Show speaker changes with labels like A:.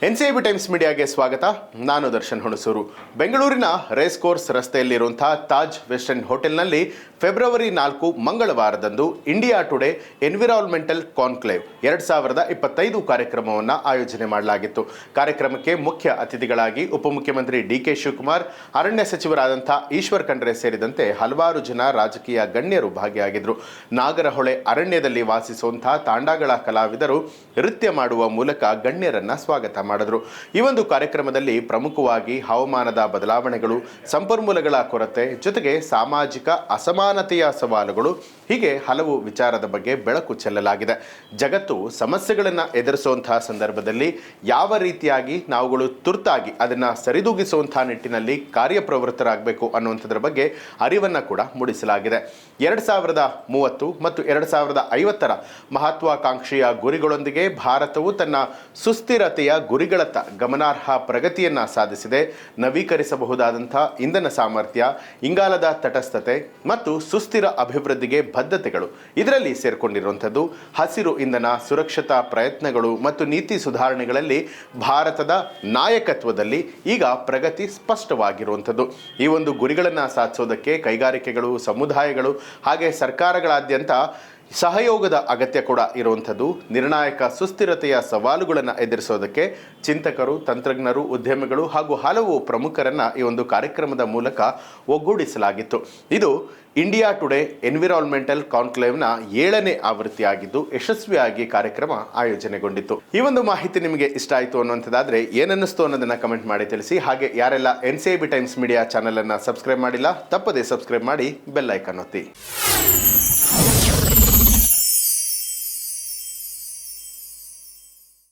A: NCIB times ಮೀಡಿಯಾಗೆ ಸ್ವಾಗತ. ನಾನು ದರ್ಶನ್ ಹುಣಸೂರು. ಬೆಂಗಳೂರಿನ ರೇಸ್ ಕೋರ್ಸ್ ರಸ್ತೆಯಲ್ಲಿರುವಂತಹ ತಾಜ್ ವೆಸ್ಟ್ ಎಂಡ್ ಹೋಟೆಲ್ನಲ್ಲಿ ಫೆಬ್ರವರಿ 4 ಮಂಗಳವಾರದಂದು ಇಂಡಿಯಾ ಟುಡೇ ಎನ್ವಿರಾನ್ಮೆಂಟಲ್ ಕಾನ್ಕ್ಲೇವ್ 2025 ಕಾರ್ಯಕ್ರಮವನ್ನು ಆಯೋಜನೆ ಮಾಡಲಾಗಿತ್ತು. ಕಾರ್ಯಕ್ರಮಕ್ಕೆ ಮುಖ್ಯ ಅತಿಥಿಗಳಾಗಿ ಉಪಮುಖ್ಯಮಂತ್ರಿ ಡಿಕೆ ಶಿವಕುಮಾರ್, ಅರಣ್ಯ ಸಚಿವರಾದಂಥ ಈಶ್ವರ್ ಖಂಡ್ರೆ ಸೇರಿದಂತೆ ಹಲವಾರು ಜನ ರಾಜಕೀಯ ಗಣ್ಯರು ಭಾಗಿಯಾಗಿದ್ದರು. ನಾಗರಹೊಳೆ ಅರಣ್ಯದಲ್ಲಿ ವಾಸಿಸುವಂತಹ ತಾಂಡಾಗಳ ಕಲಾವಿದರು ನೃತ್ಯ ಮಾಡುವ ಮೂಲಕ ಗಣ್ಯರನ್ನ ಸ್ವಾಗತ ಮಾಡಿದ್ರು. ಈ ಒಂದು ಕಾರ್ಯಕ್ರಮದಲ್ಲಿ ಪ್ರಮುಖವಾಗಿ ಹವಾಮಾನದ ಬದಲಾವಣೆಗಳು, ಸಂಪನ್ಮೂಲಗಳ ಕೊರತೆ, ಜೊತೆಗೆ ಸಾಮಾಜಿಕ ಅಸಮಾನತೆಯ ಸವಾಲುಗಳು, ಹೀಗೆ ಹಲವು ವಿಚಾರದ ಬಗ್ಗೆ ಬೆಳಕು ಚೆಲ್ಲಲಾಗಿದೆ. ಜಗತ್ತು ಸಮಸ್ಯೆಗಳನ್ನು ಎದುರಿಸುವಂತಹ ಸಂದರ್ಭದಲ್ಲಿ ಯಾವ ರೀತಿಯಾಗಿ ನಾವುಗಳು ತುರ್ತಾಗಿ ಅದನ್ನು ಸರಿದೂಗಿಸುವಂತಹ ನಿಟ್ಟಿನಲ್ಲಿ ಕಾರ್ಯಪ್ರವೃತ್ತರಾಗಬೇಕು ಅನ್ನುವಂಥದ್ರ ಬಗ್ಗೆ ಅರಿವನ್ನು ಕೂಡ ಮೂಡಿಸಲಾಗಿದೆ. 2030 ಮತ್ತು 2050 ಮಹತ್ವಾಕಾಂಕ್ಷೆಯ ಗುರಿಗಳೊಂದಿಗೆ ಭಾರತವು ತನ್ನ ಸುಸ್ಥಿರತೆಯ ಗುರಿಗಳತ್ತ ಗಮನಾರ್ಹ ಪ್ರಗತಿಯನ್ನ ಸಾಧಿಸಿದೆ. ನವೀಕರಿಸಬಹುದಾದಂಥ ಇಂಧನ ಸಾಮರ್ಥ್ಯ, ಇಂಗಾಲದ ತಟಸ್ಥತೆ ಮತ್ತು ಸುಸ್ಥಿರ ಅಭಿವೃದ್ಧಿಗೆ ಬದ್ಧತೆಗಳು ಇದರಲ್ಲಿ ಸೇರ್ಕೊಂಡಿರುವಂಥದ್ದು. ಹಸಿರು ಇಂಧನ, ಸುರಕ್ಷತಾ ಪ್ರಯತ್ನಗಳು ಮತ್ತು ನೀತಿ ಸುಧಾರಣೆಗಳಲ್ಲಿ ಭಾರತದ ನಾಯಕತ್ವದಲ್ಲಿ ಈಗ ಪ್ರಗತಿ ಸ್ಪಷ್ಟವಾಗಿರುವಂಥದ್ದು. ಈ ಒಂದು ಗುರಿಗಳನ್ನು ಸಾಧಿಸೋದಕ್ಕೆ ಕೈಗಾರಿಕೆಗಳು, ಸಮುದಾಯಗಳು ಹಾಗೆ ಸರ್ಕಾರಗಳಾದ್ಯಂತ ಸಹಯೋಗದ ಅಗತ್ಯ ಕೂಡ ಇರುವಂಥದ್ದು. ನಿರ್ಣಾಯಕ ಸುಸ್ಥಿರತೆಯ ಸವಾಲುಗಳನ್ನು ಎದುರಿಸೋದಕ್ಕೆ ಚಿಂತಕರು, ತಂತ್ರಜ್ಞರು, ಉದ್ಯಮಿಗಳು ಹಾಗೂ ಹಲವು ಪ್ರಮುಖರನ್ನು ಈ ಒಂದು ಕಾರ್ಯಕ್ರಮದ ಮೂಲಕ ಒಗ್ಗೂಡಿಸಲಾಗಿತ್ತು. ಇದು ಇಂಡಿಯಾ ಟುಡೇ ಎನ್ವಿರಾನ್ಮೆಂಟಲ್ ಕಾನ್ಕ್ಲೇವ್ನ 7ನೇ ಆವೃತ್ತಿಯಾಗಿದ್ದು ಯಶಸ್ವಿಯಾಗಿ ಕಾರ್ಯಕ್ರಮ ಆಯೋಜನೆಗೊಂಡಿತ್ತು. ಈ ಒಂದು ಮಾಹಿತಿ ನಿಮಗೆ ಇಷ್ಟ ಆಯಿತು ಅನ್ನುವಂಥದ್ದಾದರೆ ಏನನ್ನಿಸ್ತು ಅನ್ನೋದನ್ನು ಕಮೆಂಟ್ ಮಾಡಿ ತಿಳಿಸಿ. ಹಾಗೆ ಯಾರೆಲ್ಲ ಎನ್ಸಿಐಬಿ ಟೈಮ್ಸ್ ಮೀಡಿಯಾ ಚಾನಲನ್ನು ಸಬ್ಸ್ಕ್ರೈಬ್ ಮಾಡಿಲ್ಲ, ತಪ್ಪದೇ ಸಬ್ಸ್ಕ್ರೈಬ್ ಮಾಡಿ, ಬೆಲ್ ಐಕಾನ್ ಒತ್ತಿ.